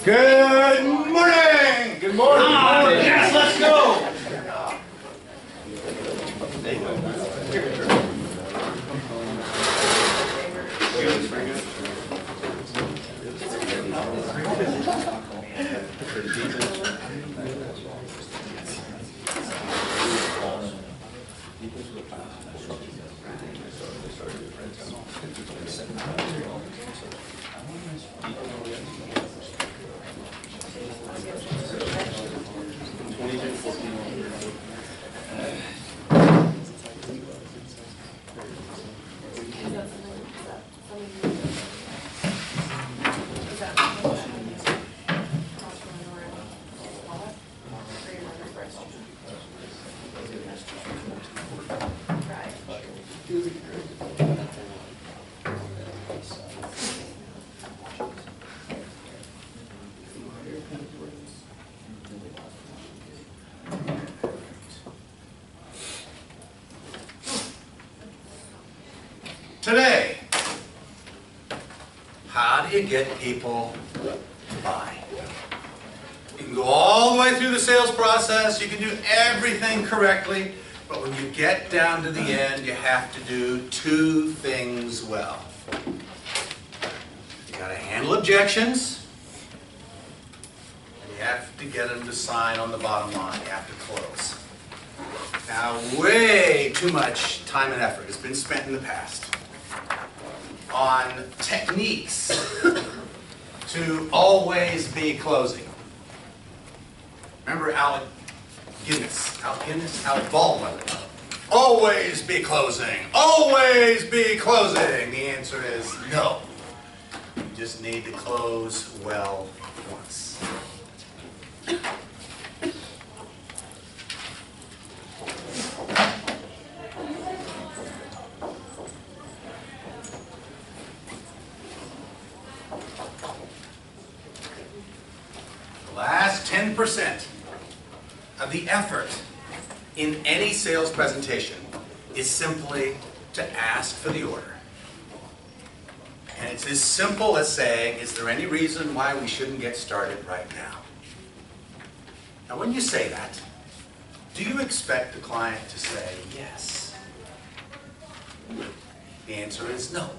Good morning! Good morning! Yes, let's go! Today, how do you get people to buy? You can go all the way through the sales process, you can do everything correctly, but when you get down to the end, you have to do two things well. You gotta handle objections, and you have to get them to sign on the bottom line. You have to close. Now, way too much time and effort has been spent in the past on techniques to always be closing. Remember Alec Baldwin? Always be closing. Always be closing. The answer is no. You just need to close well once. Last 10% of the effort in any sales presentation is simply to ask for the order. And it's as simple as saying, is there any reason why we shouldn't get started right now? Now when you say that, do you expect the client to say yes? The answer is no.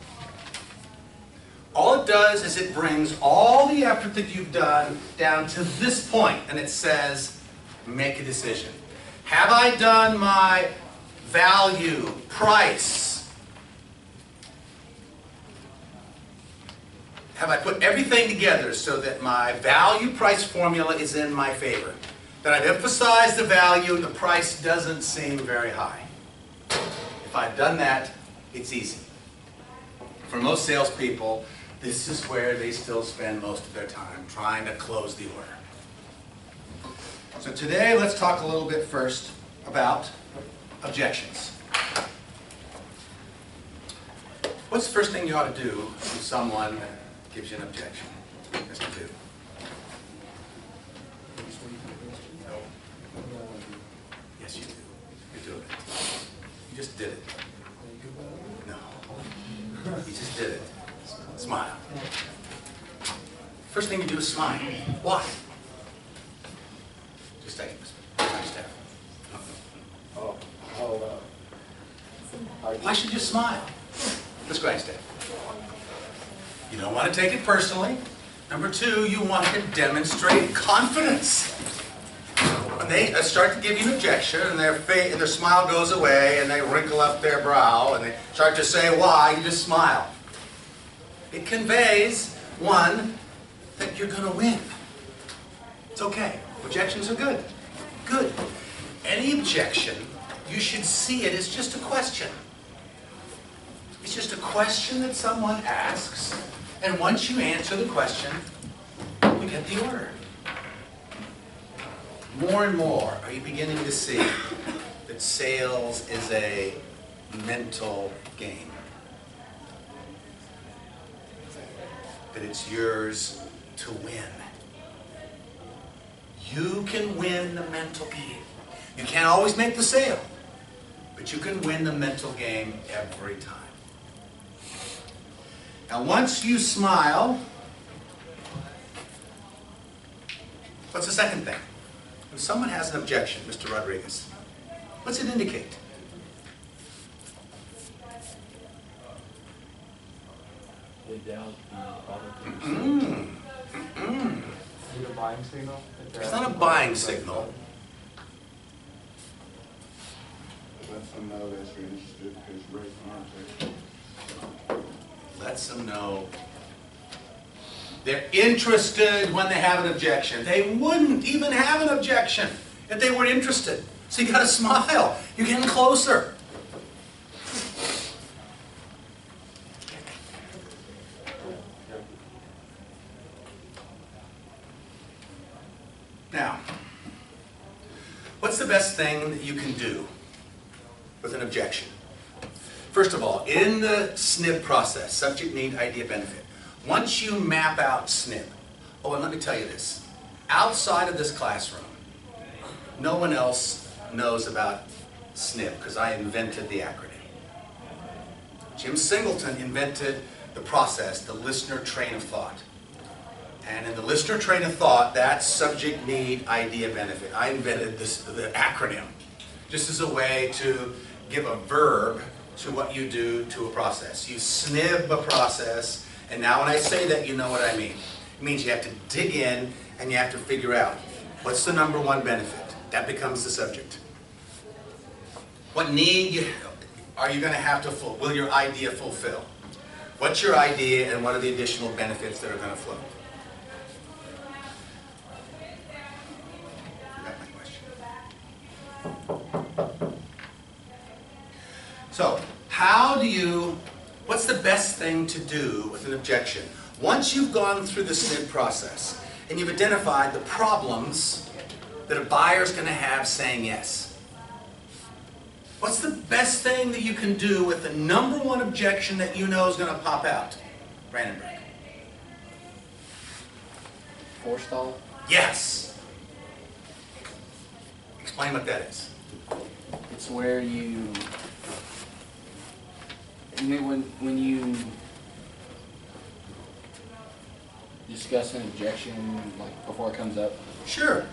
All it does is it brings all the effort that you've done down to this point, and it says, make a decision. Have I done my value, price? Have I put everything together so that my value price formula is in my favor? That I've emphasized the value, the price doesn't seem very high. If I've done that, it's easy. For most salespeople, this is where they still spend most of their time, trying to close the order. So today, let's talk a little bit first about objections. What's the first thing you ought to do when someone gives you an objection? Mr. Two. No. Yes, you do. You're doing it. You just did it. No. You just did it. Smile. First thing you do is smile. Why? Just take it. Oh, hold up. Why should you smile? Let's go ahead, Steph. You don't want to take it personally. Number two, you want to demonstrate confidence. When they start to give you an objection and their smile goes away and they wrinkle up their brow and they start to say why, you just smile. It conveys, one, that you're going to win. It's okay. Objections are good. Good. Any objection, you should see it as just a question. It's just a question that someone asks, and once you answer the question, you get the order. More and more are you beginning to see that sales is a mental game. That it's yours to win. You can win the mental game. You can't always make the sale, but you can win the mental game every time. Now once you smile, What's the second thing? When someone has an objection, Mr. Rodriguez, what's it indicate? They doubt the product. Is it a buying signal? It's not a buying signal. Let them know that you're interested because you're raising arms. Lets them know they're interested when they have an objection. They wouldn't even have an objection if they weren't interested. So you got to smile. You're getting closer. Now, what's the best thing that you can do with an objection? First of all, in the SNP process, subject, need, idea, benefit, once you map out SNP, oh, and let me tell you this, outside of this classroom, no one else knows about SNP because I invented the acronym. Jim Singleton invented the process, the listener train of thought. And in the listener train of thought, that's subject, need, idea, benefit. I invented the acronym just as a way to give a verb to what you do to a process. You snib a process, and now when I say that, you know what I mean. It means you have to dig in and you have to figure out what's the number one benefit. That becomes the subject. What need are you going to have to will your idea fulfill? What's your idea and what are the additional benefits that are going to flow? So, what's the best thing to do with an objection? Once you've gone through the SNP process and you've identified the problems that a buyer's going to have saying yes, what's the best thing that you can do with the number one objection that you know is going to pop out? Brandenburg. Forestall? Yes. Explain what that is. It's where when you discuss an objection, like before it comes up. Sure.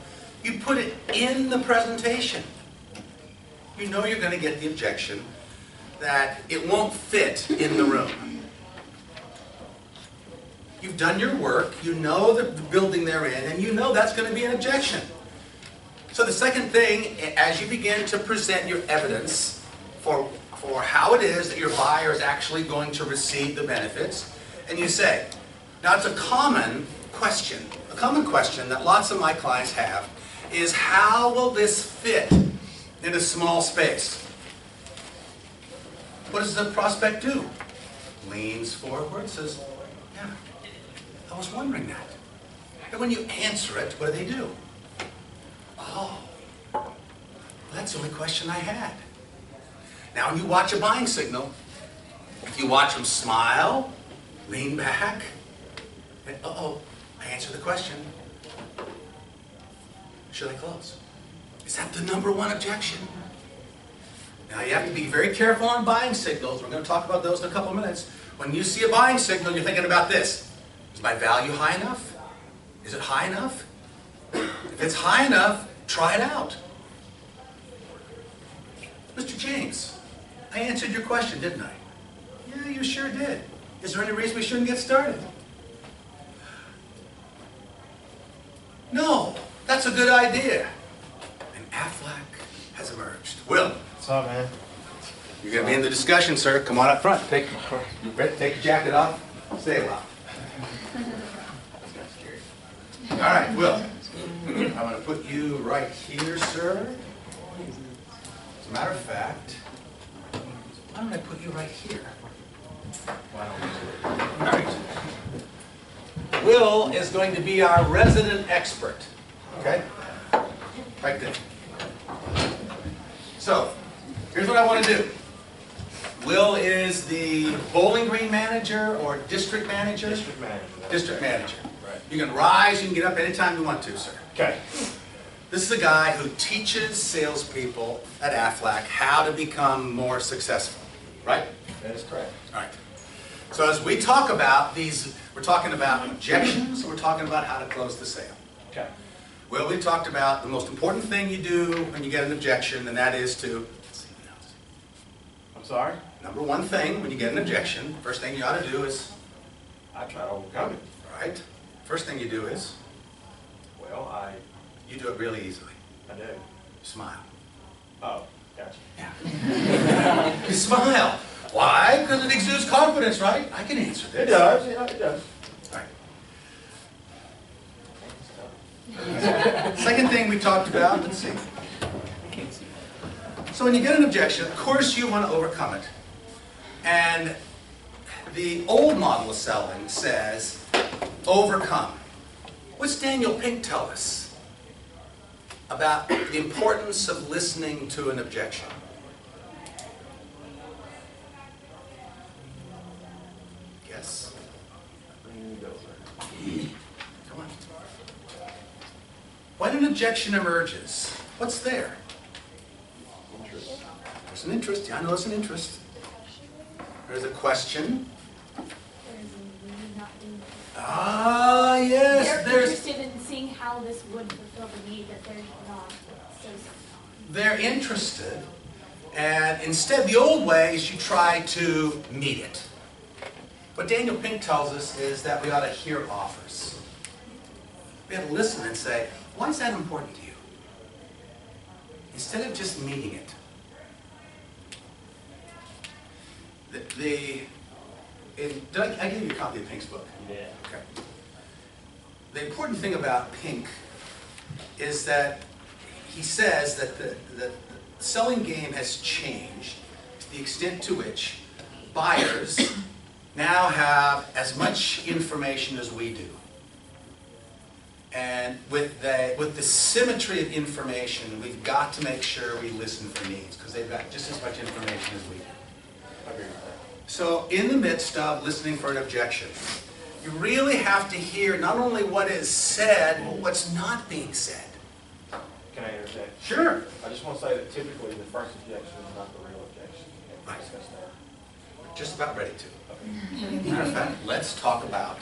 You put it in the presentation. You know you're going to get the objection that it won't fit in the room. You've done your work, you know the building they're in, and you know that's going to be an objection. So the second thing, as you begin to present your evidence for how it is that your buyer is actually going to receive the benefits, and you say, now it's a common question that lots of my clients have, is how will this fit in a small space? What does the prospect do? Leans forward, says, yeah, I was wondering that. And when you answer it, what do? Oh, that's the only question I had. Now when you watch a buying signal, if you watch them smile, lean back, and uh-oh, I answered the question. Should I close? Is that the number one objection? Now you have to be very careful on buying signals. We're going to talk about those in a couple of minutes. When you see a buying signal, you're thinking about this. Is my value high enough? Is it high enough? If it's high enough, try it out. Mr. James, I answered your question, didn't I? Yeah, you sure did. Is there any reason we shouldn't get started? No, that's a good idea. And Aflac has emerged. Will. What's up, man? You're going to be in the discussion, sir. Come on up front. Take your jacket off. Stay a while. All right, Will. I'm going to put you right here, sir. As a matter of fact, why don't I put you right here? All right. Will is going to be our resident expert. Okay? Right there. So, here's what I want to do. Will is the Bowling Green manager or district manager? District manager. District manager. Right. You can rise, you can get up anytime you want to, sir. Okay. This is a guy who teaches salespeople at Aflac how to become more successful, right? That is correct. All right. So as we talk about these, we're talking about objections, and we're talking about how to close the sale. Okay. Well, we talked about the most important thing you do when you get an objection, and that is to, I'm sorry? number one thing when you get an objection, first thing you ought to do is, I try to overcome it. all right, first thing you do is, Well, you do it really easily. I do. Smile. Oh, gotcha. Yeah. You smile. Why? Because it exudes confidence, right? I can answer this. It does, yeah, it does. All right. Second thing we talked about, let's see. So when you get an objection, of course you want to overcome it. And the old model of selling says, overcome. What's Daniel Pink tell us about the importance of listening to an objection? Yes? Come on. When an objection emerges, what's there? Interest. There's an interest. Yeah, I know it's an interest. There's a question. Ah, yes. They're interested in seeing how this would fulfill the need that they're not so set on. They're interested, and instead, the old way is you try to meet it. What Daniel Pink tells us is that we ought to hear offers. We ought to listen and say, why is that important to you? Instead of just meeting it. Did I give you a copy of Pink's book? Yeah. Okay. The important thing about Pink is that he says that the selling game has changed to the extent to which buyers now have as much information as we do. And with the symmetry of information, we've got to make sure we listen for needs, because they've got just as much information as we do. I agree with that. So in the midst of listening for an objection, you really have to hear not only what is said, but what's not being said. Can I interject? Sure. I just want to say that typically the first objection is not the real objection. Right. Discuss that. We're just about ready to. Okay. Matter of fact, let's talk about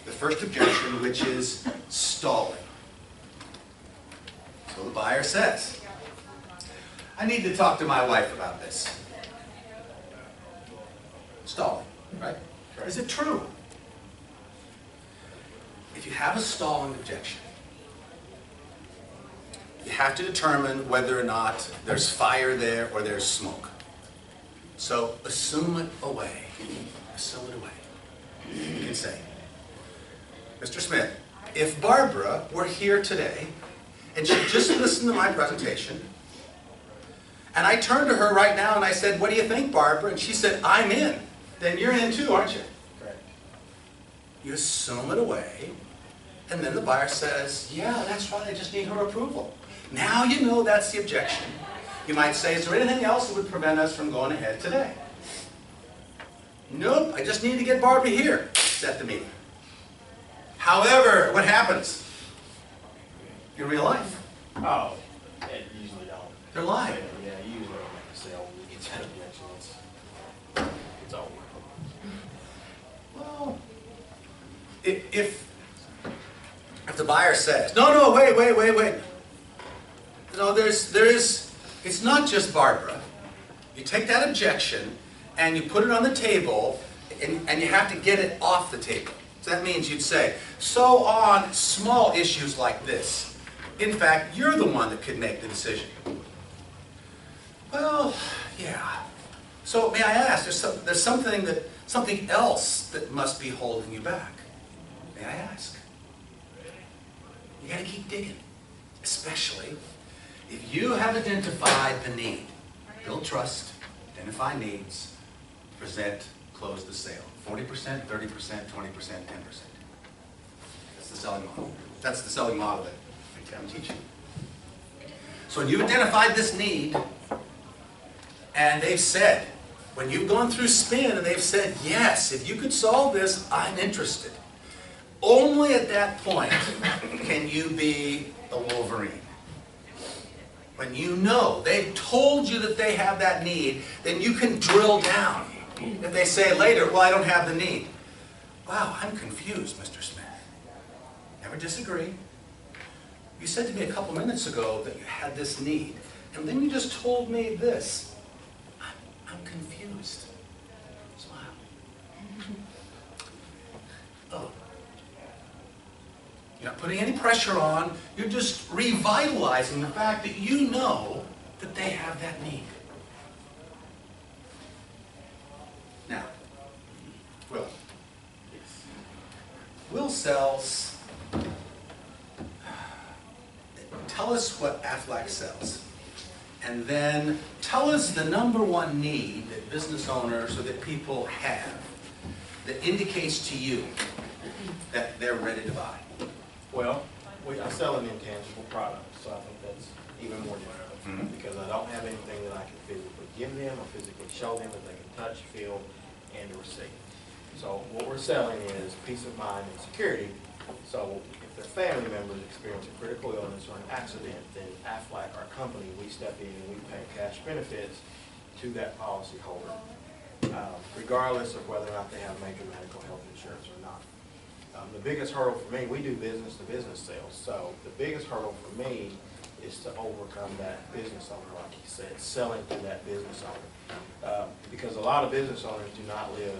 the first objection, which is stalling. So the buyer says, I need to talk to my wife about this. Stalling, right? Correct. Is it true? If you have a stalling objection, you have to determine whether or not there's fire there or there's smoke. So assume it away. Assume it away. You can say, Mr. Smith, if Barbara were here today and she just listened to my presentation, and I turned to her right now and I said, what do you think, Barbara? And she said, I'm in. Then you're in too, aren't you? Correct. You assume it away, and then the buyer says, yeah, that's right, I just need her approval. Now you know that's the objection. You might say, is there anything else that would prevent us from going ahead today? Nope, I just need to get Barbara here. Set the meeting. However, what happens? In real life, Oh, it usually don't. they're lying. Yeah, usually don't make a sale when you get that objection. It's over. Well, if the buyer says, no, wait. No, it's not just Barbara. You take that objection and you put it on the table and you have to get it off the table. So that means you'd say, so on small issues like this, in fact, you're the one that could make the decision. Well, yeah. So may I ask, there's something else that must be holding you back. May I ask? You got to keep digging, especially if you have identified the need. Build trust, identify needs, present, close the sale. 40%, 30%, 20%, 10%. That's the selling model. That's the selling model that I'm teaching. So when you've identified this need, and they've said, when you've gone through spin and they've said, yes, if you could solve this, I'm interested. Only at that point can you be a Wolverine. When you know they've told you that they have that need, then you can drill down. If they say later, well, I don't have the need. Wow, I'm confused, Mr. Smith. Never disagree. You said to me a couple minutes ago that you had this need, and then you just told me this. I'm confused. Smile. Oh. You're not putting any pressure on, you're just revitalizing the fact that you know that they have that need. Now, Will sells, tell us what Aflac sells, and then tell us the #1 need that business owners or that people have that indicates to you that they're ready to buy. Well, I sell an intangible product, so I think that's even more difficult, because I don't have anything that I can physically give them or physically show them that they can touch, feel, and receive. So what we're selling is peace of mind and security. So if their family members experience a critical illness or an accident, then Aflac, our company, we step in and we pay cash benefits to that policyholder, regardless of whether or not they have major medical health insurance or not. The biggest hurdle for me, we do business-to-business sales, so the biggest hurdle for me is to overcome that business owner, like you said, selling to that business owner. Because a lot of business owners do not live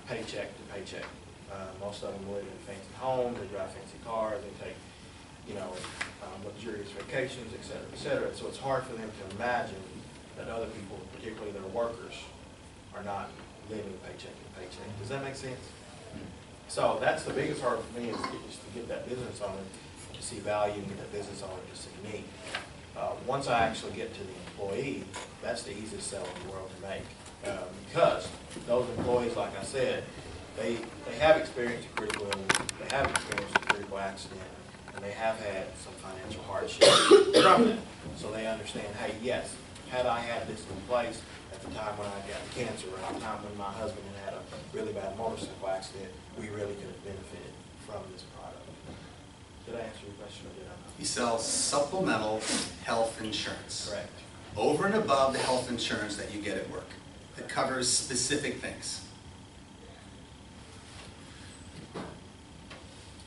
paycheck to paycheck. Most of them live in fancy homes, they drive fancy cars, they take, luxurious vacations, et cetera, et cetera. So it's hard for them to imagine that other people, particularly their workers, are not living paycheck to paycheck. Does that make sense? So that's the biggest hurdle for me, is to get that business owner to see value and get that business owner to see need. Once I actually get to the employee, that's the easiest sell in the world to make. Because those employees, like I said, they have experienced a critical illness, they have experienced a critical accident, and they have had some financial hardship from that. So they understand, hey, yes, had I had this in place at the time when I got cancer, or at the time when my husband had a really bad motorcycle accident, we really could have benefited from this product. Did I answer your question, or did I not? He sells supplemental health insurance. Correct. Over and above the health insurance that you get at work, that covers specific things.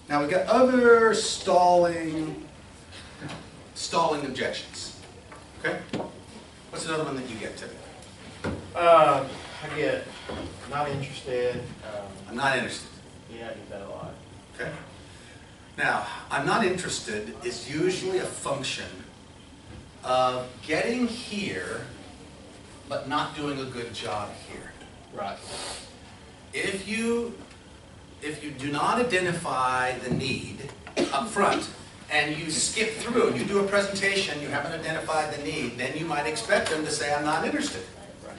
Now we've got other stalling objections. Okay? What's another one that you get typically? I get not interested. I'm not interested. Yeah, I get that a lot. Okay? Now, I'm not interested is usually a function of getting here, but not doing a good job here. Right. If you do not identify the need up front, and you skip through, and you do a presentation, you haven't identified the need, then you might expect them to say, I'm not interested. Right.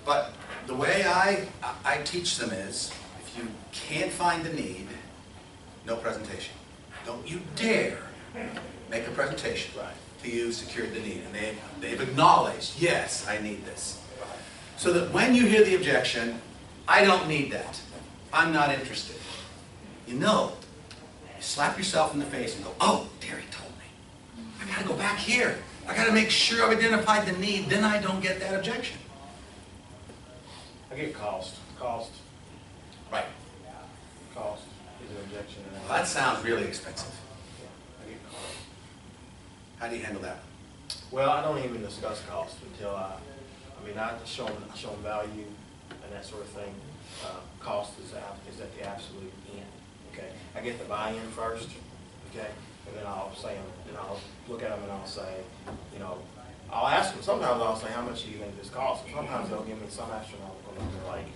But the way I teach them is, if you can't find the need, no presentation. Don't you dare make a presentation till you've secured the need. And they've acknowledged, yes, I need this. So that when you hear the objection, I don't need that. I'm not interested. You know, you slap yourself in the face and go, oh, Derry told me. I got to go back here. I got to make sure I've identified the need, then I don't get that objection. I get cost. Cost. Right. Cost is an objection. Well, that sounds really expensive. Yeah, I get cost. How do you handle that? Well, I don't even discuss cost until I show them value and that sort of thing. Cost is at the absolute end. Okay, I get the buy-in first. Okay, and then I'll look at them and I'll say, I'll ask them. Sometimes I'll say, how much do you think this costs? And sometimes they'll give me some astronomical number, like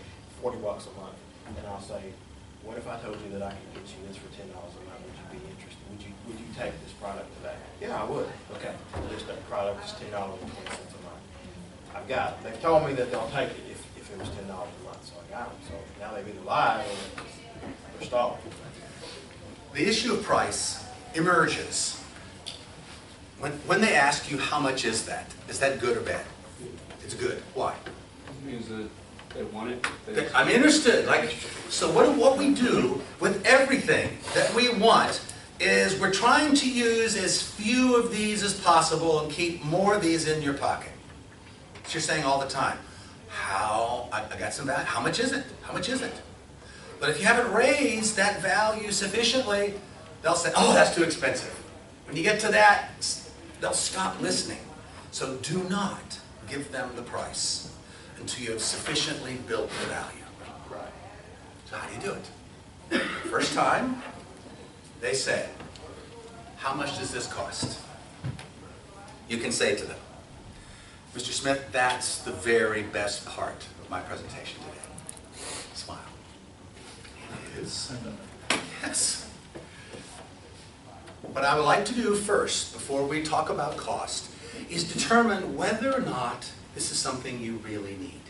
$40 a month, and I'll say, what if I told you that I could get you this for $10 a month? Would you be interested? Would you take this product today? Yeah, I would. Okay, that product is $10.20 a month. I've got it. They've told me that they'll take it if it was $10 a month, so I got them. So now they've either lied or they're stalling. The issue of price emerges when they ask you how much is that good or bad? It's good. Why? It means that they want it. I'm interested. So what we do with everything that we want is we're trying to use as few of these as possible and keep more of these in your pocket. So you're saying all the time, I got some value. How much is it? How much is it? But if you haven't raised that value sufficiently, they'll say, oh, that's too expensive. When you get to that, they'll stop listening. So do not give them the price until you have sufficiently built the value. Right. So how do you do it? First time, they say, how much does this cost? You can say to them, Mr. Smith, that's the very best part of my presentation today. Smile. It is. Yes. What I would like to do first, before we talk about cost, is determine whether or not this is something you really need.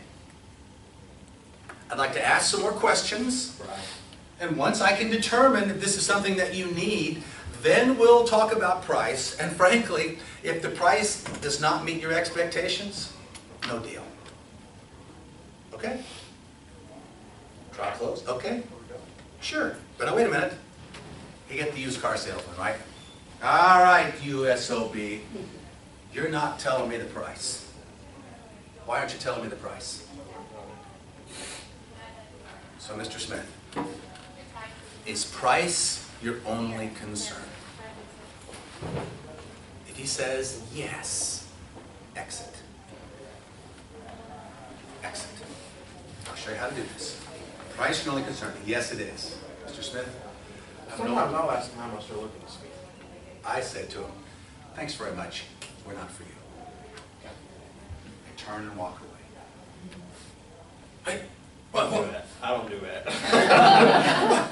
I'd like to ask some more questions, Right. and once I can determine if this is something that you need, then we'll talk about price. And frankly, if the price does not meet your expectations, no deal. Okay? Trial closed? Okay? Sure. But now wait a minute. You get the used car salesman, right? All right, USOB. You're not telling me the price. Why aren't you telling me the price? So, Mr. Smith, is price your only concern? If he says yes, exit. Exit. I'll show you how to do this. Price your only concern? Yes, it is. Mr. Smith? Sometimes I'll ask them how much they're looking to spend. I said to him, thanks very much. We're not for you. I turn and walk away. Hey, I don't do that. I don't do that.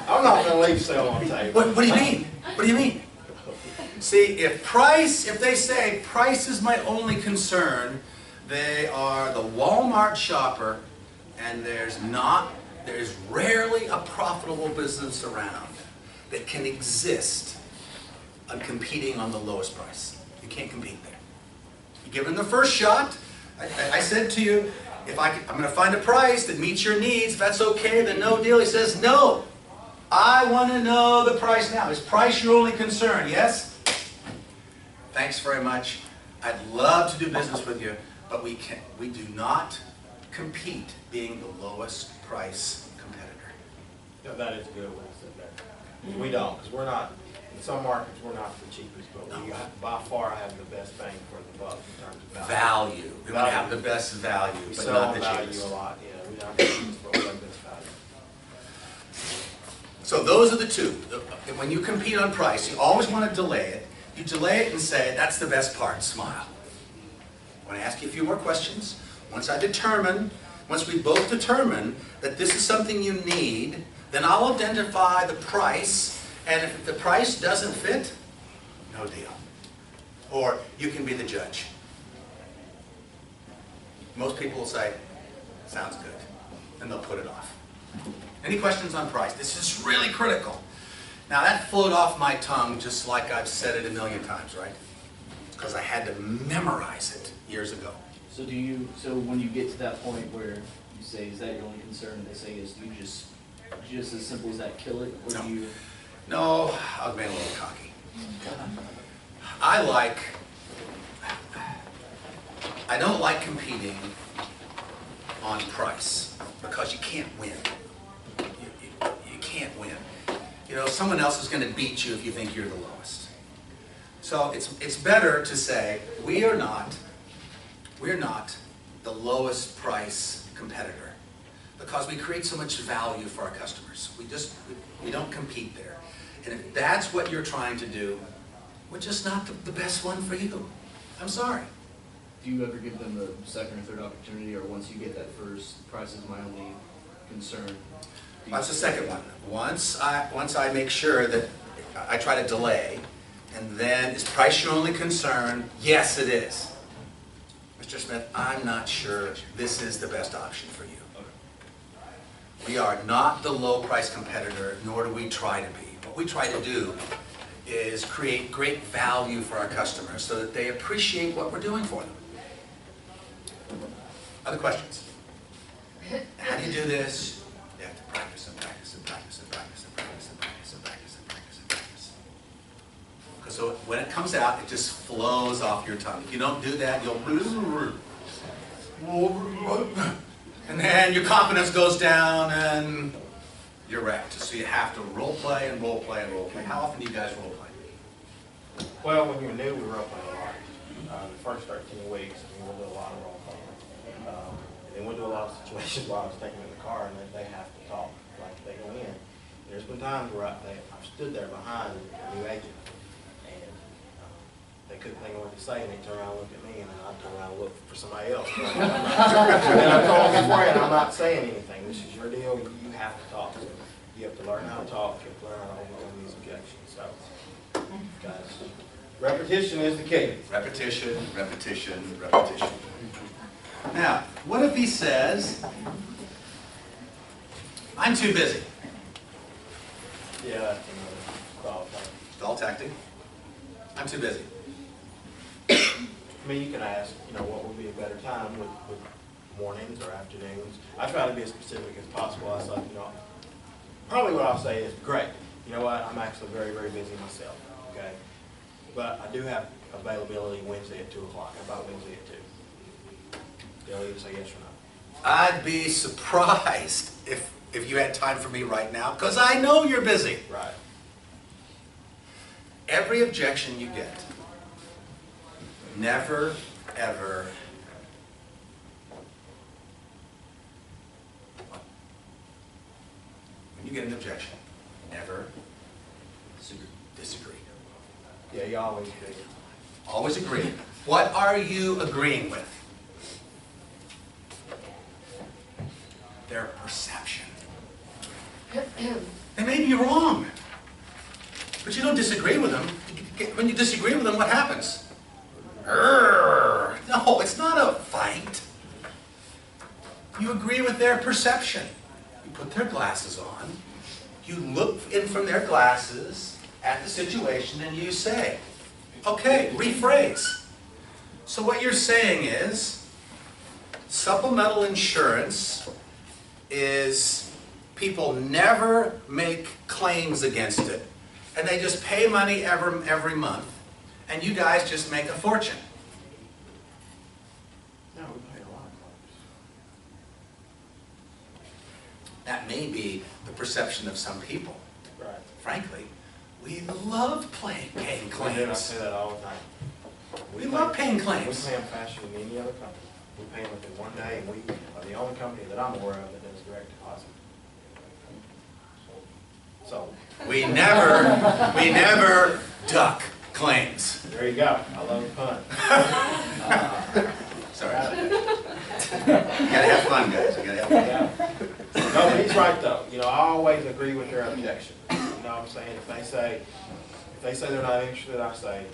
I'm not going to leave sale on the table. What do you mean? What do you mean? See, if they say price is my only concern, they are the Walmart shopper, and there's rarely a profitable business around that can exist on competing on the lowest price. You can't compete there. You give them the first shot. I said to you, I'm going to find a price that meets your needs. If that's okay, then no deal. He says, no. I want to know the price now. Is price your only concern? Yes? Thanks very much. I'd love to do business with you, but we do not compete being the lowest price competitor. No, that is good what I said there. We don't, because we're not, in some markets, we're not the cheapest, but we by far have the best bang for the buck in terms of value. Value. We want to have the best value, We but sell not on the value cheapest. a lot, yeah. We don't have the cheapest, but we have the best value. So those are the two. When you compete on price, you always want to delay it. You delay it and say, that's the best part, smile. I want to ask you a few more questions. Once we both determine that this is something you need, then I'll identify the price, and if the price doesn't fit, no deal. Or you can be the judge. Most people will say, sounds good, and they'll put it off. Any questions on price? This is really critical. Now that flowed off my tongue just like I've said it a million times, right? Because I had to memorize it years ago. So when you get to that point where you say, is that your only concern? They say, is do you just as simple as that, kill it? Or No. do you? No, I was being a little cocky. I don't like competing on price because you can't win. You can't win. You know, someone else is going to beat you if you think you're the lowest. So it's better to say we are not the lowest price competitor because we create so much value for our customers. We don't compete there. And if that's what you're trying to do, we're just not the best one for you. I'm sorry. Do you ever give them a second or third opportunity, or once you get that first, price is my only concern? That's the second one. Once I make sure that I try to delay, and then is price your only concern? Yes, it is. Mr. Smith, I'm not sure this is the best option for you. We are not the low price competitor, nor do we try to be. What we try to do is create great value for our customers so that they appreciate what we're doing for them. Other questions? How do you do this? You have to practice and practice and practice and practice and practice and practice and practice and practice and practice. Because so when it comes out, it just flows off your tongue. If you don't do that, you'll... And then your confidence goes down and you're wrecked. So you have to role play and role play and role play. How often do you guys role play? Well, when you're new, we role play a lot. The first 13 weeks, we'll do a lot of role playing. And then we'll do a lot of situations while I was taking them in the car, and they have to talk, like they go in. There's been times where I've stood there behind a new agent, and they couldn't think of what to say, and they turn around and look at me, and then I turn around and look for somebody else. And I told them beforehand, I'm not saying anything. This is your deal. You have to talk. You have to learn how to talk. You have to learn how to overcome these objections. So, guys, repetition is the key. Repetition, repetition, repetition. Now, what if he says, I'm too busy? Yeah, that's another thought. Stall tactic. I'm too busy. I mean, you can ask, what would be a better time with mornings or afternoons. I try to be as specific as possible. I said, probably what I'll say is, great. You know what? I'm actually very, very busy myself. Okay, but I do have availability Wednesday at 2 o'clock. How about Wednesday at 2? They'll either say yes or no. I'd be surprised if you had time for me right now, because I know you're busy. Right. Every objection you get, never, ever, when you get an objection, never disagree. Yeah, you always do. Always agree. What are you agreeing with? Their perception. They may be wrong, but you don't disagree with them. When you disagree with them, what happens? No, it's not a fight. You agree with their perception. You put their glasses on, you look in from their glasses at the situation, and you say, okay, rephrase. So what you're saying is, supplemental insurance is people never make claims against it, and they just pay money every month, and you guys just make a fortune. No, we pay a lot of claims. That may be the perception of some people. Right. Frankly, we love paying I claims. say that all the time. We love paying We claims. pay them faster than any other company. We pay them within 1 day, and we are the only company that I'm aware of that does direct deposit. So, We never duck claims. there you go. I love the pun. Sorry. You gotta have fun, guys. You gotta have fun. Yeah. No, but he's right though. I always agree with their objection. You know what I'm saying? If they say they're not interested, I say,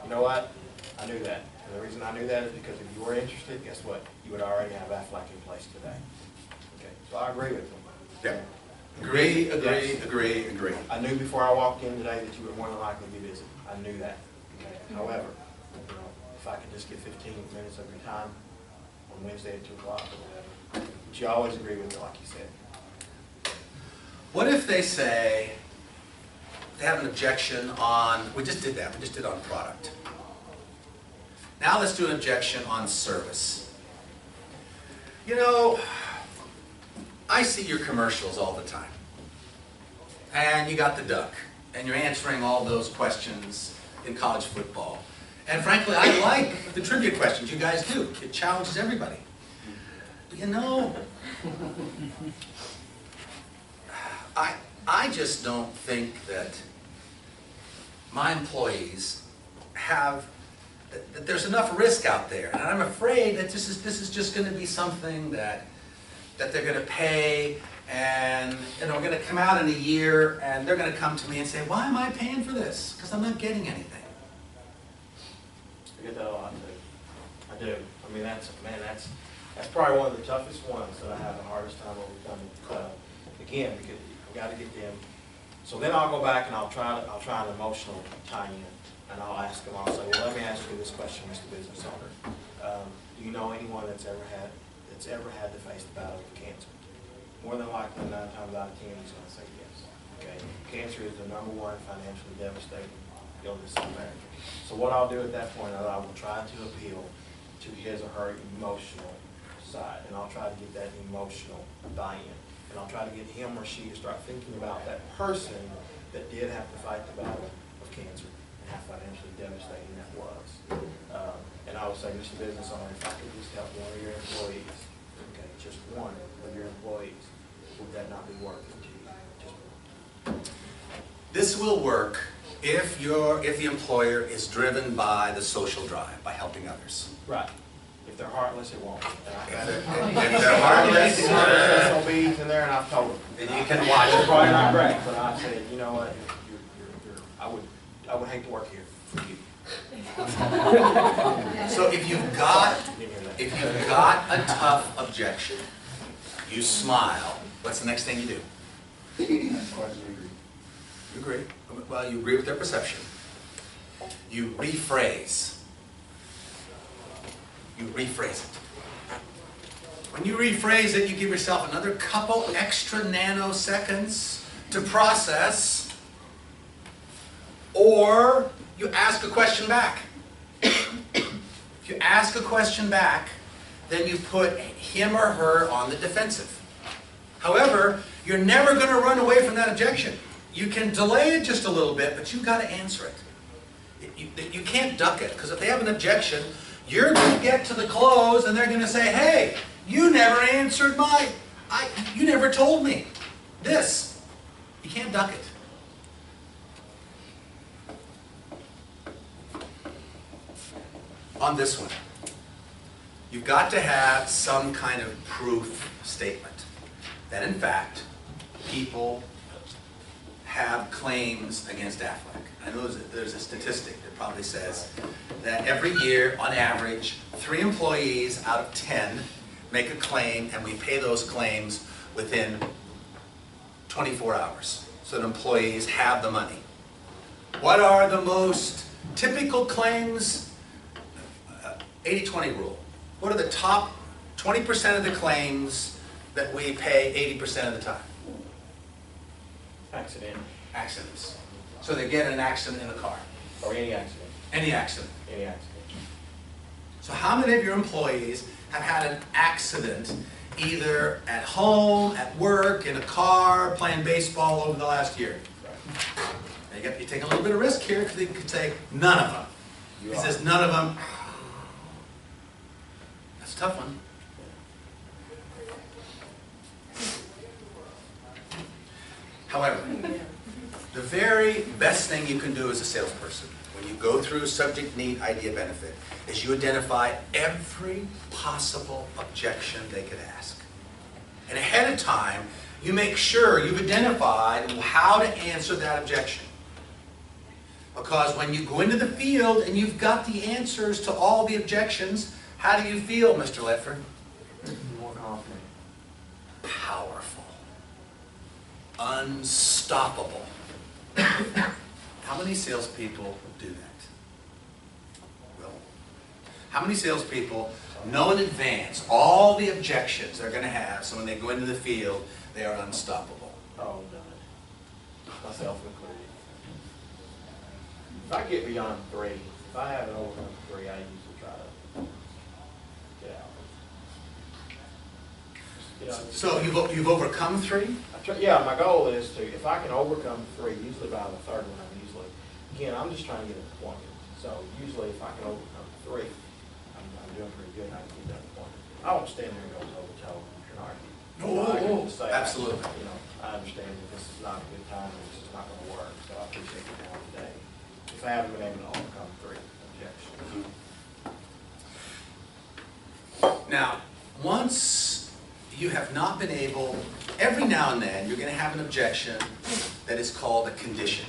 you know what? I knew that. And the reason I knew that is because if you were interested, guess what? You would already have Aflac in place today. Okay, so I agree with them. Yep. Agree, agree, Yes. agree, agree. I knew before I walked in today that you would more than likely be busy. I knew that. Okay. However, if I could just get 15 minutes of your time on Wednesday at 2 o'clock or whatever, but you always agree with me, like you said. What if they say, they have an objection on, we just did that, we just did on product. Now let's do an objection on service. I see your commercials all the time. And you got the duck, and you're answering all those questions in college football. And frankly, I like the trivia questions you guys do. It challenges everybody. But I just don't think that my employees have, that there's enough risk out there. And I'm afraid that this is just going to be something that they're going to pay, and we're going to come out in a year, and they're going to come to me and say, why am I paying for this? Because I'm not getting anything. I get that a lot too. I do. I mean, that's probably one of the toughest ones that I have the hardest time overcoming. Again, because I've got to get them. So then I'll go back and I'll try an emotional tie-in, and I'll ask them. I'll say, well, let me ask you this question, Mr. Business Owner. Do you know anyone that's ever had to face the battle with cancer? More than likely, 9 times out of 10, he's going to say yes. Okay. Cancer is the #1 financially devastating illness in America. So what I'll do at that point is I will try to appeal to his or her emotional side, and I'll try to get that emotional buy-in, and I'll try to get him or she to start thinking about that person that did have to fight the battle of cancer and how financially devastating say, just a business owner, if I could just help one of your employees, okay, just one of your employees, would that not be worth it to you? Just one. This will work if the employer is driven by the social drive, by helping others. Right. If they're heartless, it won't. If they're heartless, SOBs in there, and I've told them. then you can watch It's it. probably not great, but I said, you know what, I would hate to work here for you. So if you've got a tough objection, you smile. What's the next thing you do? You agree. Well, you agree with their perception. You rephrase. You rephrase it. When you rephrase it, you give yourself another couple extra nanoseconds to process, or you ask a question back. If you ask a question back, then you put him or her on the defensive. However, you're never going to run away from that objection. You can delay it just a little bit, but you've got to answer it. You can't duck it, because if they have an objection, you're going to get to the close and they're going to say, hey, you never answered you never told me this. You can't duck it. On this one, you've got to have some kind of proof statement that in fact people have claims against Aflac. I know there's a statistic that probably says that every year, on average, 3 employees out of 10 make a claim, and we pay those claims within 24 hours, so that employees have the money. What are the most typical claims? 80-20 rule. What are the top 20% of the claims that we pay 80% of the time? Accident. Accidents. So they get in an accident in a car. Or any accident. Any accident. Any accident. So how many of your employees have had an accident either at home, at work, in a car, playing baseball over the last year? Right. You're taking a little bit of risk here, because you could say none of them. He says none of them. That's a tough one. However, the very best thing you can do as a salesperson, when you go through subject, need, idea, benefit, is you identify every possible objection they could ask. And ahead of time, you make sure you've identified how to answer that objection. Because when you go into the field and you've got the answers to all the objections, how do you feel, Mr. Ledford? More confident. Powerful. Unstoppable. How many salespeople do that? Well, how many salespeople know in advance all the objections they're going to have, so when they go into the field, they are unstoppable? Oh, done. Myself included. If I get beyond 3, if I haven't overcome 3, I usually try to get out. So you've overcome 3? Yeah, my goal is to, if I can overcome 3, usually by the 3rd one, again, I'm just trying to get an appointment. So usually if I can overcome 3, I'm doing pretty good, and I can get that appointment. I won't stand there and go toe-to-toe and argue. I can just say, absolutely. I understand that this is not a good time, and this is not going to work, so I appreciate your time today. If I haven't been able to overcome 3 objections. Now, once you have not been able, every now and then, you're going to have an objection that is called a condition.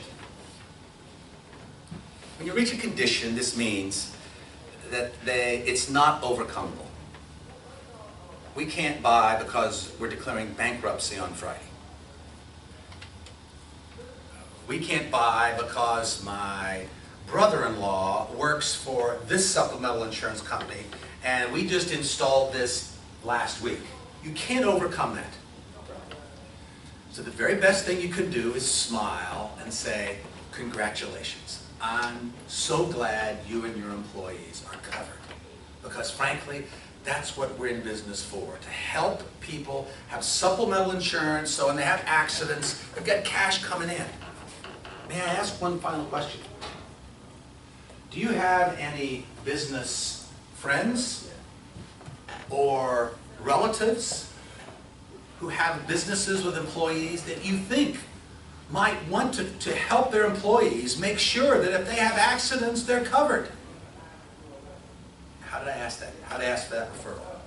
When you reach a condition, this means that it's not overcomable. We can't buy because we're declaring bankruptcy on Friday. We can't buy because my brother-in-law works for this supplemental insurance company and we just installed this last week. You can't overcome that. So the very best thing you can do is smile and say, congratulations. I'm so glad you and your employees are covered. Because frankly, that's what we're in business for, to help people have supplemental insurance so when they have accidents, they've got cash coming in. May I ask one final question? Do you have any business friends or relatives who have businesses with employees that you think might want to help their employees make sure that if they have accidents, they're covered? How did I ask that? How did I ask for that referral?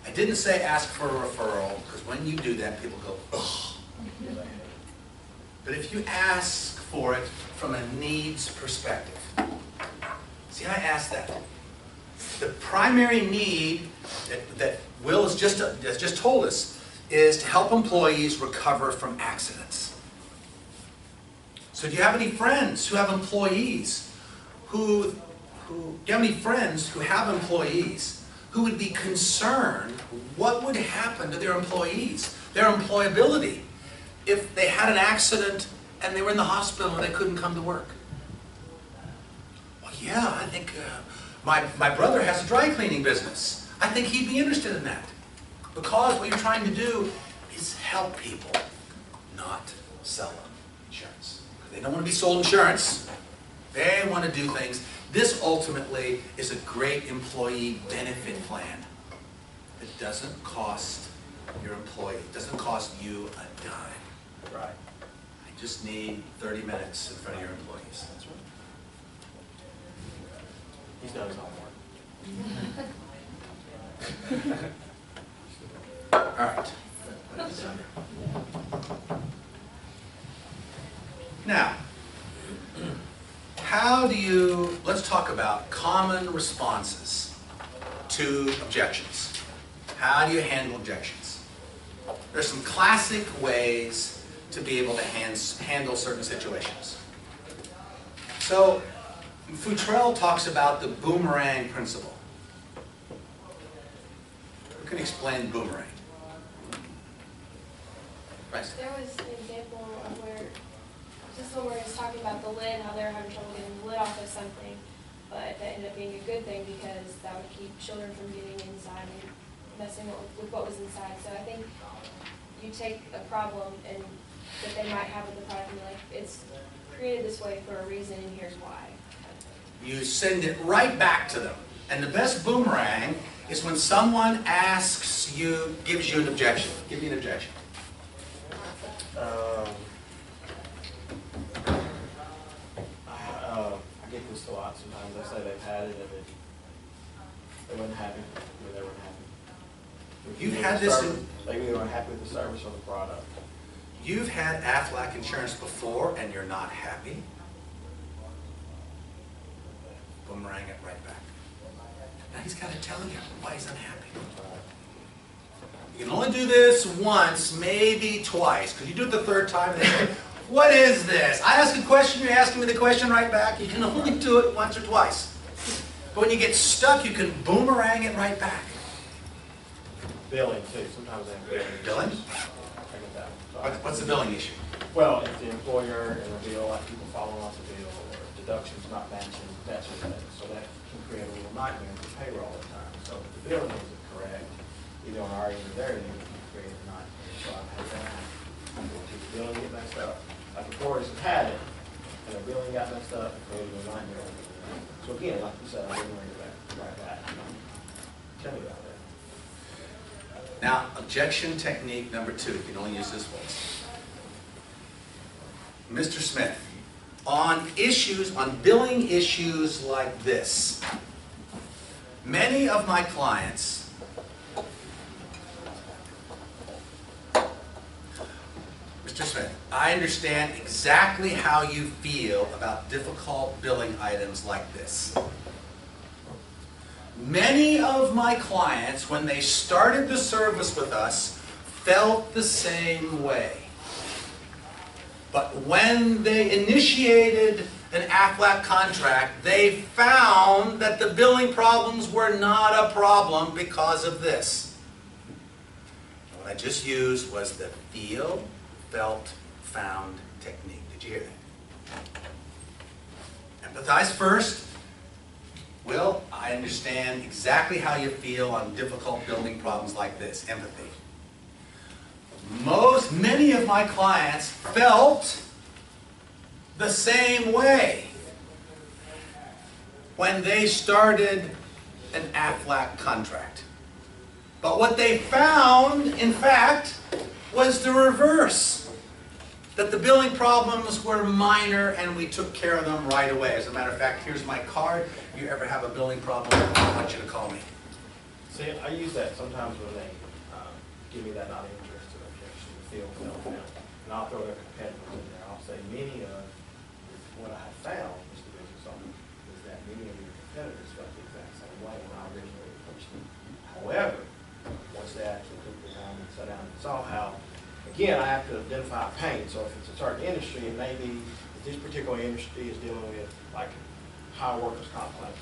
I didn't say ask for a referral, because when you do that, people go, ugh. But if you ask for it from a needs perspective, see, I asked that. The primary need that Will has just told us is to help employees recover from accidents. So do you have any friends who have employees do you have any friends who have employees who would be concerned what would happen to their employees, their employability, if they had an accident and they were in the hospital and they couldn't come to work? Well, yeah, I think my brother has a dry cleaning business. I think he'd be interested in that. Because what you're trying to do is help people, not sell them insurance. They don't want to be sold insurance. They want to do things. This ultimately is a great employee benefit plan that doesn't cost your employee, doesn't cost you a dime. Right. I just need 30 minutes in front of your employees. That's right. He's done his homework. All right. Now, let's talk about common responses to objections. How do you handle objections? There's some classic ways to be able to handle certain situations. So, Futrell talks about the boomerang principle. Who can explain boomerang? Right. There was an example of where, this one where it's talking about the lid, how they're having trouble getting the lid off of something, but that ended up being a good thing because that would keep children from getting inside and messing with what was inside. So I think you take a problem and that they might have with the product and be like, it's created this way for a reason and here's why. You send it right back to them. And the best boomerang is when someone asks you, gives you an objection. Give me an objection. I get this a lot sometimes. I say they've had it and they weren't happy, or they weren't happy. You've had this They either weren't happy with the service or the product. You've had Aflac insurance before and you're not happy. Boomerang it right back. Now he's got to tell you why he's unhappy. You can only do this once, maybe twice, because you do it the third time and they say, what is this? I ask a question, you're asking me the question right back. You can only do it once or twice. But when you get stuck, you can boomerang it right back. Billing too, sometimes they have billing. Billing? I get that. So What's the billing issue? Well, if the employer and the bill, like people following off the bill, or deductions not matching, that sort of thing. So that can create a little nightmare for payroll at times. So if the billing isn't correct, either on our end or their end, it can create a nightmare. So I've had that happen. If the billing get messed up, like employers have had it, and the billing got messed up, it created a nightmare. So again, like you said, I didn't bring it back right back. Tell me about that. Now, objection technique number 2. You can only use this once. Mr. Smith, on billing issues like this, many of my clients Mr. Smith, I understand exactly how you feel about difficult billing items like this. Many of my clients, when they started the service with us, felt the same way. But when they initiated an Aflac contract, they found that the billing problems were not a problem because of this. And what I just used was the feel, felt, found technique. Did you hear that? Empathize first. Will, I understand exactly how you feel on difficult billing problems like this. Empathy. Many of my clients felt the same way when they started an Aflac contract. But what they found, in fact, was the reverse. That the billing problems were minor and we took care of them right away. As a matter of fact, here's my card. If you ever have a billing problem, I want you to call me. See, I use that sometimes when they give me that not interested objection, the field fell down. And I'll throw their competitors in there. I'll say, many of what I have found, Mr. Business Owner, is that many of your competitors felt the exact same way when I originally approached them. However, once they actually took the time and sat down and saw how, again, I have to identify pain. So if it's a certain industry, it may be that this particular industry is dealing with like high workers' comp claims.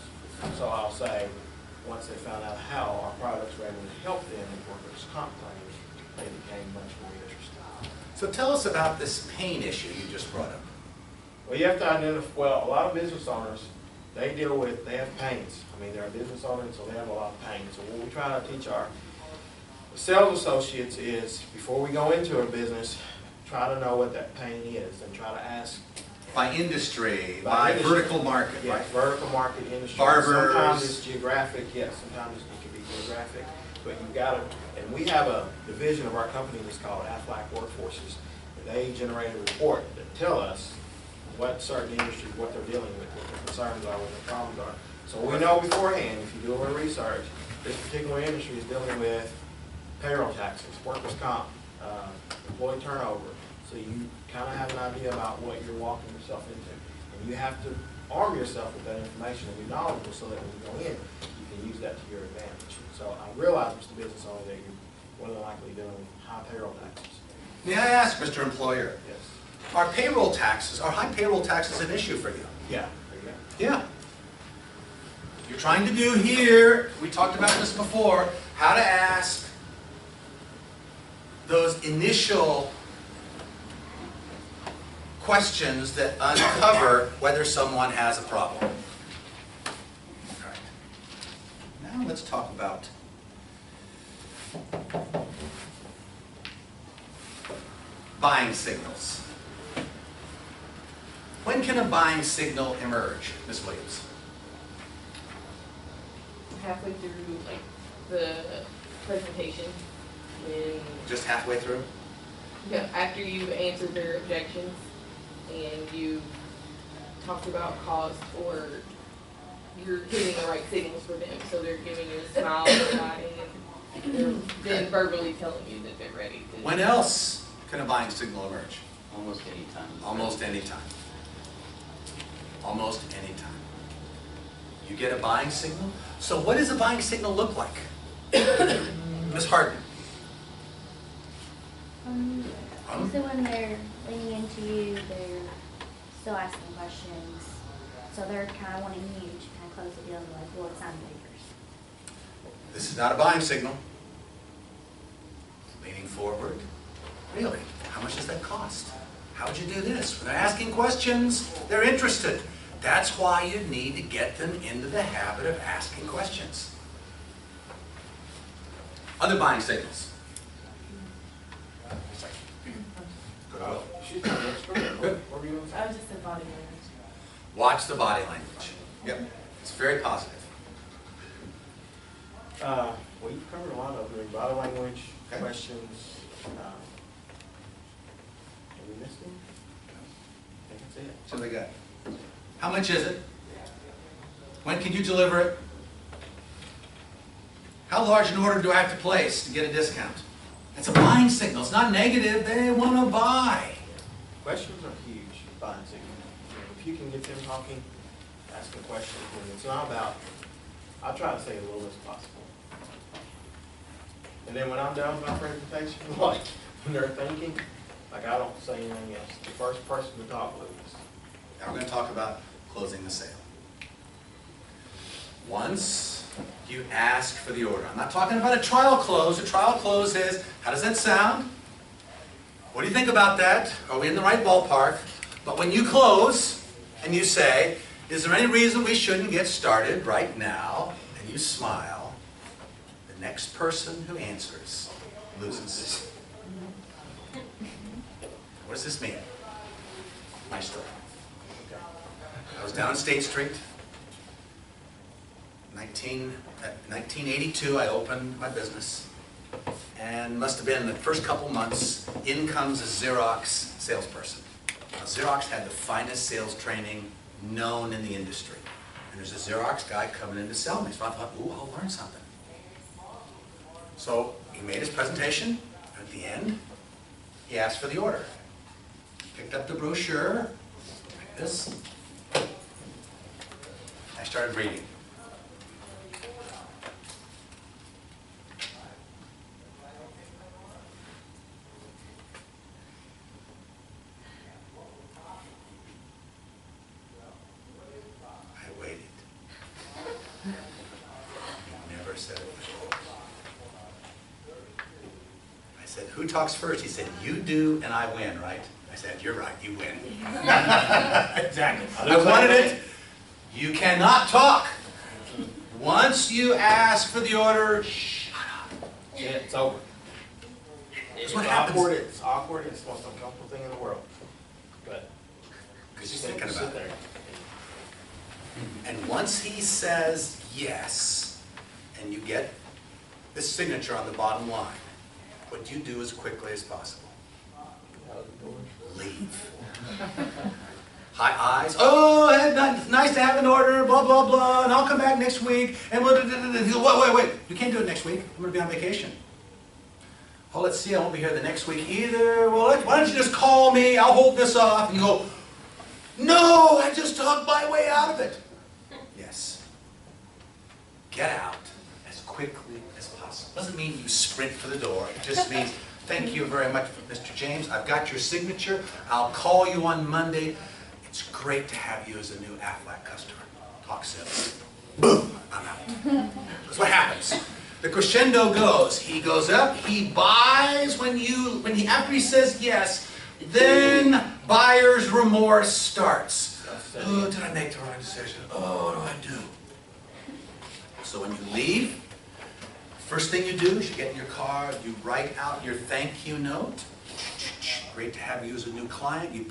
So I'll say, once they found out how our products were able to help them with workers' comp claims, they became much more interested. So tell us about this pain issue you just brought up. Well, you have to identify, well, a lot of business owners, they have pains. I mean, they're a business owner, so they have a lot of pain. So what we try to teach our sales associates is, before we go into a business, try to know what that pain is and try to ask. By industry, by vertical market, Yes, right? vertical market industry. Barbers. Sometimes it's geographic, yes, sometimes it can be geographic, but you've got to, and we have a division of our company that's called Aflac Workforces. They generate a report that tell us what certain industries, what they're dealing with, what their concerns are, what their problems are. So we know beforehand, if you do a little research, this particular industry is dealing with payroll taxes, workers' comp, employee turnover. So you kind of have an idea about what you're walking yourself into. And you have to arm yourself with that information and be knowledgeable so that when you go in, you can use that to your advantage. So I realize, Mr. Business Owner, that you're more than likely dealing with high payroll taxes. May I ask, Mr. Employer, Yes. are high payroll taxes an issue for you? Yeah. There you go. Yeah. You're trying to do here, we talked about this before, how to ask those initial questions that uncover whether someone has a problem. All right. Now let's talk about buying signals. When can a buying signal emerge, Ms. Williams? Halfway through like the presentation, when Just halfway through? after you've answered their objections and you talked about cost, or you're hitting the right signals for them, so they're giving you a smile, they're nodding, and they're then verbally telling you that they're ready to. When else can a buying signal emerge? Almost any time. Almost any time. Almost any time. You get a buying signal? So what does a buying signal look like? Ms. Harden? Usually when they're leaning into you, they're still asking questions. So they're kind of wanting you to kind of close the deal and be like, well, it's on papers. This is not a buying signal. Leaning forward. Really? How much does that cost? How would you do this? When they're asking questions, they're interested. That's why you need to get them into the habit of asking questions. Other buying signals. She's not an expert. What were you going to say? I was just in body language. Watch the body language. Yep. It's very positive. Well, you've covered a lot of them. Body language, Okay. questions. Have we missed any? I think that's it. So they got. How much is it? When can you deliver it? How large an order do I have to place to get a discount? It's a buying signal. It's not negative. They want to buy. Questions are huge, buying signal. If you can get them talking, asking questions, and it's not about, I try to say as little as possible. And then when I'm done with my presentation, like, when they're thinking, like, I don't say anything else. The first person to talk loses. Now we're going to talk about closing the sale. Once you ask for the order. I'm not talking about a trial close. A trial close is, how does that sound? What do you think about that? Are we in the right ballpark? But when you close and you say, is there any reason we shouldn't get started right now? And you smile, the next person who answers loses. What does this mean? My story. I was down on State Street, 1982, I opened my business, and must have been the first couple months, in comes a Xerox salesperson. Now, Xerox had the finest sales training known in the industry. And there's a Xerox guy coming in to sell me. So I thought, ooh, I'll learn something. So he made his presentation. At the end, he asked for the order. Picked up the brochure, like this. I started reading. I waited. He never said it before. I said, who talks first? He said, you do and I win, right? I said, you're right, you win. Exactly. I wanted it. You cannot talk. Once you ask for the order, shut up. Yeah, it's over. It's what happens. Awkward, it's awkward, it's the most uncomfortable thing in the world. But Because he's thinking sit about it. there. And once he says yes, and you get the signature on the bottom line, what you do as quickly as possible. Leave. High eyes. Oh, nice to have an order, blah, blah, blah, and I'll come back next week. And wait. You can't do it next week. I'm going to be on vacation. Oh, let's see, I won't be here the next week either. Well, why don't you just call me? I'll hold this off. And you go, no, I just talked my way out of it. Yes. Get out as quickly as possible. Doesn't mean you sprint for the door. It just means, thank you very much, Mr. James. I've got your signature. I'll call you on Monday. It's great to have you as a new Aflac customer. Talk sales. Boom, I'm out. That's what happens. The crescendo goes. He goes up, he buys after he says yes, then buyer's remorse starts. Oh, did I make the right decision? Oh, what do I do? So when you leave, first thing you do is you get in your car, you write out your thank you note. Great to have you as a new client. You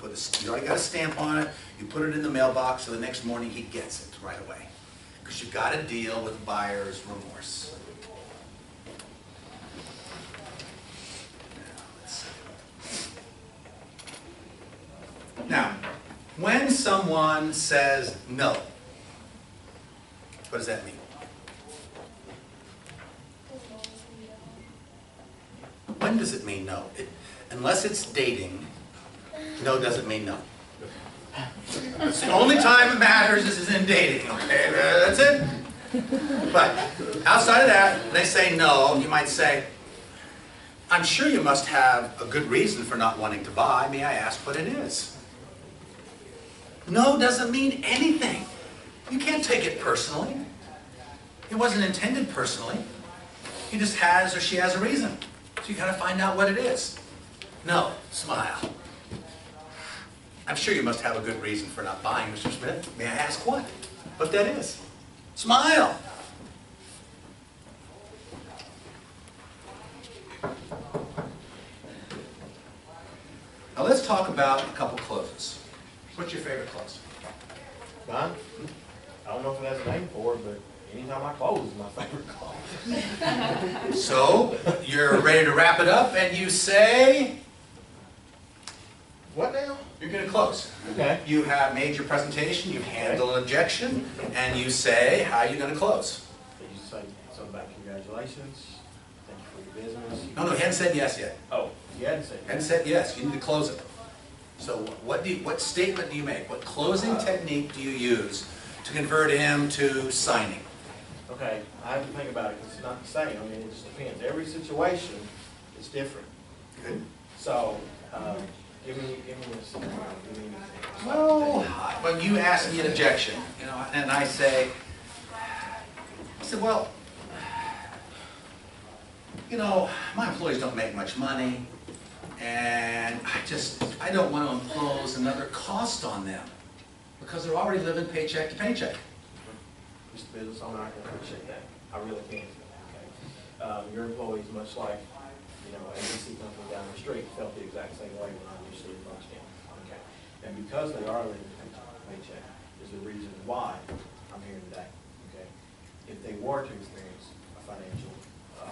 already got a stamp on it. You put it in the mailbox, so the next morning he gets it right away. Because you've got to deal with buyer's remorse. Now, when someone says no, what does that mean? When does it mean no? Unless it's dating, no doesn't mean no. It's the only time it matters is in dating, okay? That's it. But outside of that, when they say no, you might say, I'm sure you must have a good reason for not wanting to buy. May I ask what it is? No doesn't mean anything. You can't take it personally. It wasn't intended personally. He just has or she has a reason. So you gotta find out what it is. No, smile. I'm sure you must have a good reason for not buying, Mr. Smith. May I ask what? What that is? Smile. Now let's talk about a couple closes. What's your favorite close? Mine? I don't know if it has a name for it, but anytime I close is my favorite close. So, you're ready to wrap it up and you say, What now? you're going to close. Okay. You have made your presentation, you've handled an objection, and you say, how are you going to close? So you say something about congratulations, thank you for your business. No, he hasn't said yes yet. Oh, you hadn't said He hasn't said yes, you need to close it. So what statement do you make? What closing technique do you use to convert him to signing? Okay, I have to think about it because it's not the same. I mean, it just depends. Every situation is different. Good. So, give me a scenario. Give me an example. Well, when you ask me an objection, and I said, well, my employees don't make much money, and I don't want to impose another cost on them because they're already living paycheck to paycheck. Just a business owner, I can appreciate that. I really can. Okay. Your employees, much like, ABC company down the street, felt the exact same way when I initially approached them. Okay. And because they are living paycheck to paycheck is the reason why I'm here today. Okay. if they were to experience a financial, a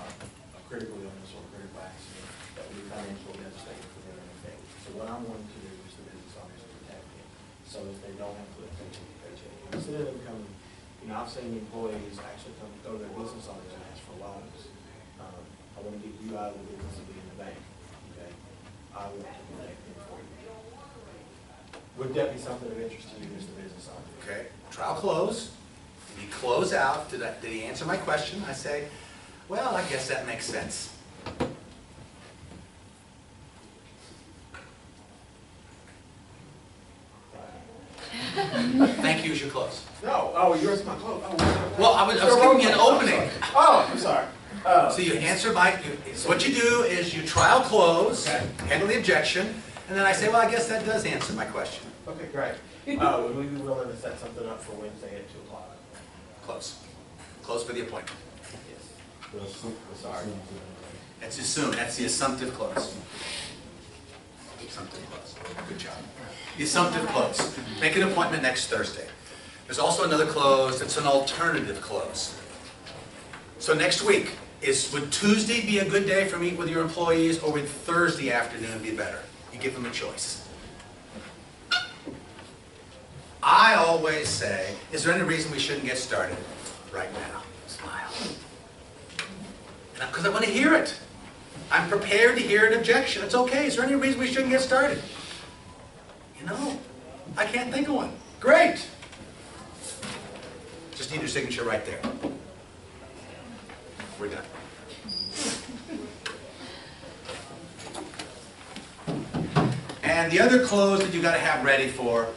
critical illness or a critical accident, that would be financial devastating for them in effect. So what I'm wanting to do is the business owners to protect them, so that they don't have to put paycheck to paycheck. Instead of them coming, I've seen employees actually come go to their business owners and ask for loans. I want to get you out of the business of being a bank, okay? I want to protect them for you. Would that be something of interest to you as the business owner? Okay, trial close. Did he close out? Did he answer my question? I say, well, I guess that makes sense. Thank you as you close. No, oh, yours my close. Oh, Well, I was giving you an opening. Oh, I'm sorry. So you answer so what you do is you trial close, handle the objection, and then I say, well, I guess that does answer my question. Okay, great. Would we be willing to set something up for Wednesday at 2 o'clock? Close. Close for the appointment. Yes. Sorry. That's assume. That's the assumptive close. Assumptive close. Good job. The assumptive close. Make an appointment next Thursday. There's also another close that's an alternative close. So next week, would Tuesday be a good day for meet with your employees, or would Thursday afternoon be better? You give them a choice. I always say, is there any reason we shouldn't get started right now? Smile. Because I want to hear it. I'm prepared to hear an objection. It's okay. Is there any reason we shouldn't get started? You know, I can't think of one. Great. Just need your signature right there. We're done. And the other close that you got to have ready for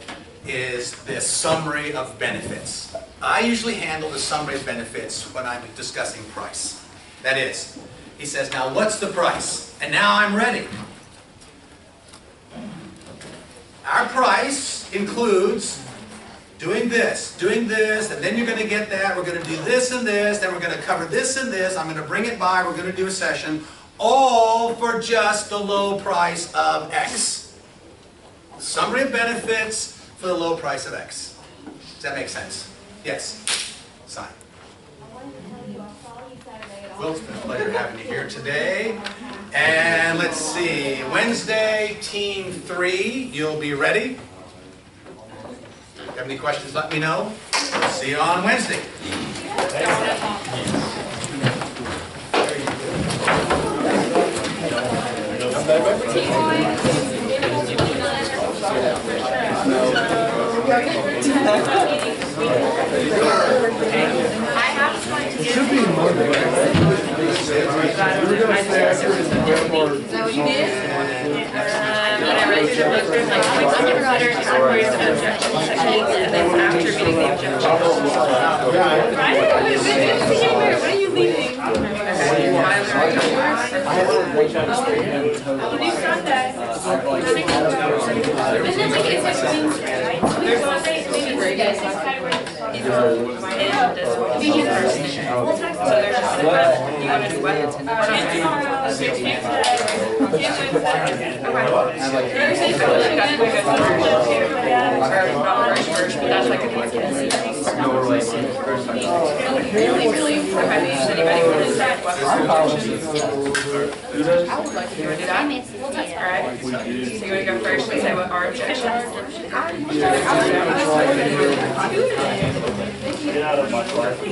is this summary of benefits. I usually handle the summary of benefits when I'm discussing price. That is, he says, now what's the price? And now I'm ready. Our price includes doing this, and then you're going to get that. We're going to do this and this, then we're going to cover this and this. I'm going to bring it by. We're going to do a session, all for just the low price of X. Summary of benefits for the low price of X. Does that make sense? Yes. Sign. I wanted to tell you, I saw you Saturday at all. Well, it's been a pleasure having you here today. And let's see, Wednesday, Team 3, you'll be ready. If you have any questions, let me know. See you on Wednesday. So you did? When I read through the book, there's like consider categories of objections techniques, and then after reading the objections. Friday? What are you leaving? I'll do Sunday. And then like it's like Wednesday, right? There's Sunday, maybe Thursday, this category. We'll text so there's just you want to do what? That's like a really, does anybody want to start? I would like to hear it. Did I? We'll text. All right. So you want to go first and say what our objections are?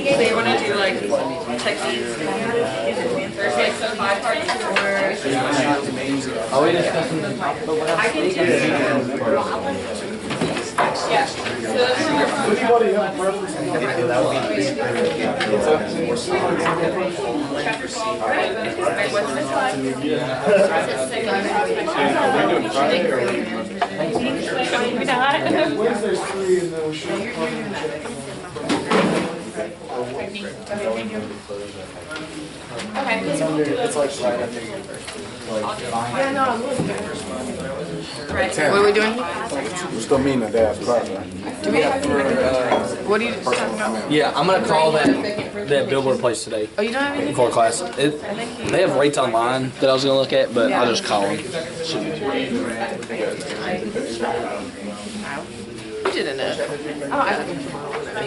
So you want to do like techniques? Thursday, so 5 parts Are we discussing the topic? I can tell you. Yeah. Anybody have a preference? What's the time? Wednesday's 3 and then we should. Okay. It's like right under your Yeah, no, I'm looking. Right. What are we doing? We're still meeting the day after class, right? Do we have what are you talking about? Yeah, I'm gonna call that billboard place today Oh, you don't have anything? before class. They have rates online that I was gonna look at, but I'll just call them. You didn't know. Oh, I You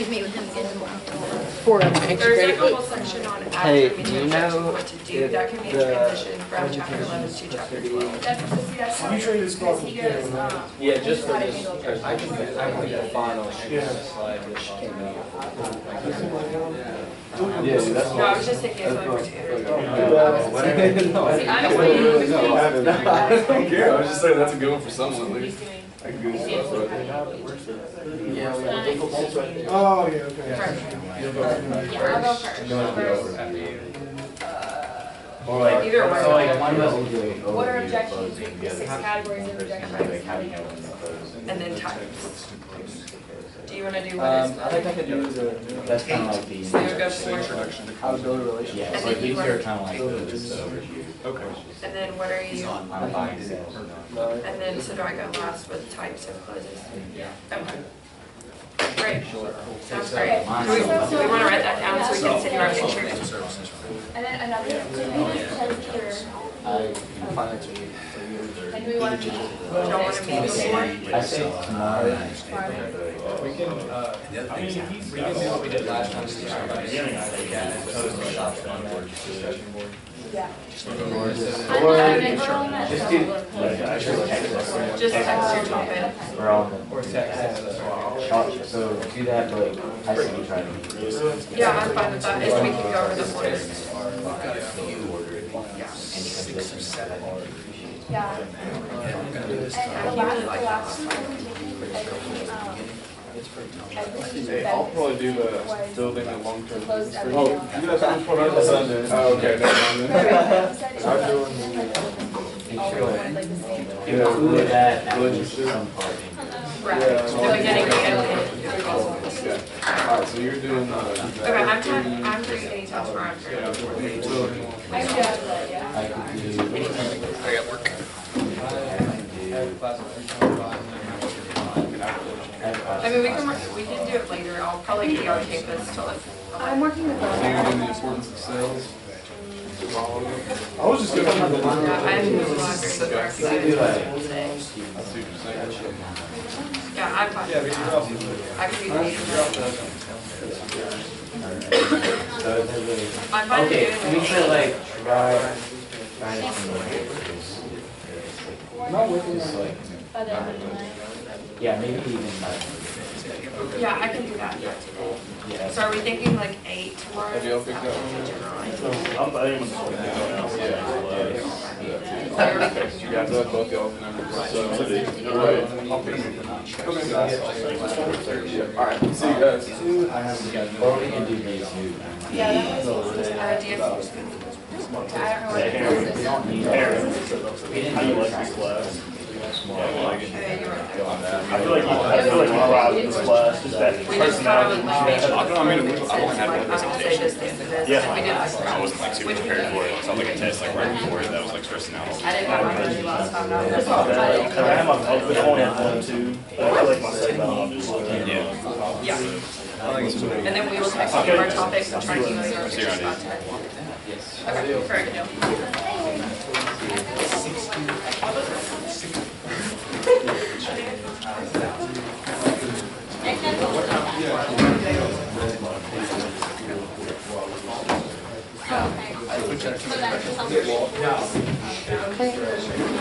meet with him again tomorrow. For an extra There's credit, a whole but section on Hey, after do you meeting know what to do, that can be a transition from chapter 11 to chapter 12. That's Usually it's called. he goes, Yeah, just for how to this, handle I can get the final slide, which can be. Yeah, that's no, I was just thinking it's only for 2. No, See, I'm explaining I don't care. I was just saying that's a good one for someone at what least. he's doing. I can Google stuff, but Yeah, we have difficult. Oh, yeah, okay. Yeah, I'll go first. Or like, Either way. so like one of What are objections? The 6 categories of objections, and then types. Do you want to do what is? I think I could do the, that's kind of like the. So you go for, introduction to How to build a relationship. Yeah, And so then you these want- are kind of like the overview. Okay. and then what are you? I'm buying sales. And then, so do I go last with types of closes? Okay. Great. Sounds great. Do we want to write that down so we can send you our pictures? And then another, so we need to test either, I can find it to you. and do we want to meet, don't want to meet before? I say tomorrow. We can, I mean, we can do what we did last time. Yeah. Just do, Just text your topic. we're on the. Or text. So do that, like, I say you try to. Yeah, I'm fine with that, if we can go over the order. Yeah. And the last Hey, I'll probably do the building a long-term. Closed everything Oh, else. you guys finished what I was done. Oh, okay, never mind then. I'm doing Make sure like You know, do that. Relationship. Some part. Right, Yeah. the beginning and the end. Yeah. Alright, so you're doing, Okay, I'm free anytime tomorrow. I'm free. yeah, building. I can do after that, yeah. I could do. I got work. I mean, we can do it later, I'll probably be on campus till like. I'm working with So you're doing the importance of sales? I was just gonna. Yeah, I'm in the library, so I'm excited about today. I see what you're saying. Yeah, I'm fine with that. I can do the meeting. I'm fine with Okay, doing we the should meeting. like try. Yeah, maybe even like. Yeah, I can do that for today. Yeah. So are we thinking like 8 tomorrow? Have y'all picked that one? You guys have both y'all's numbers, so. Alright, see you guys. Or we can do these two. Yeah, that was, do you have? I don't know what it is. We don't need all. We didn't do this class. Okay, you're right there. I feel like you brought this class, just that We just thought I would personality. like. I don't mean to- I Like, I'm gonna say this, this, and this. Yeah. We did like. I wasn't like super prepared for it. It sounds like a test like right before it that was like stressing out. I didn't have my money last time. Now That's not bad. Cause I have my, I only have one, two, but I feel like my second one, I'll just. Yeah. Yeah. And then we will text you our topics and try to email you our pictures about today. Okay, very good.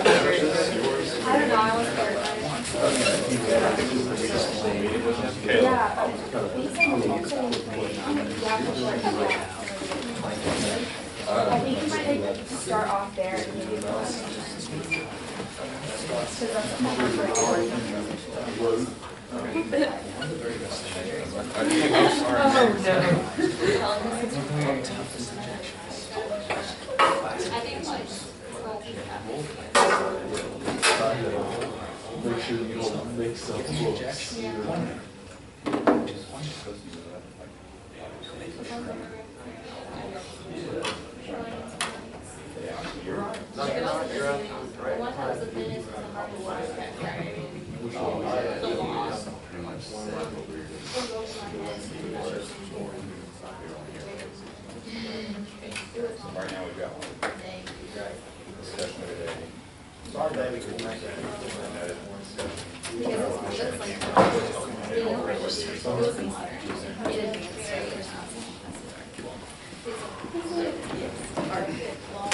I don't know, I was scared. Yeah, we can also, I think you might like start off there and maybe go on. Because that's Make sure you don't mix up books. Right now we've got one discussion of the day. Sorry, baby, couldn't make that. Because it looks like it was easier. It advanced.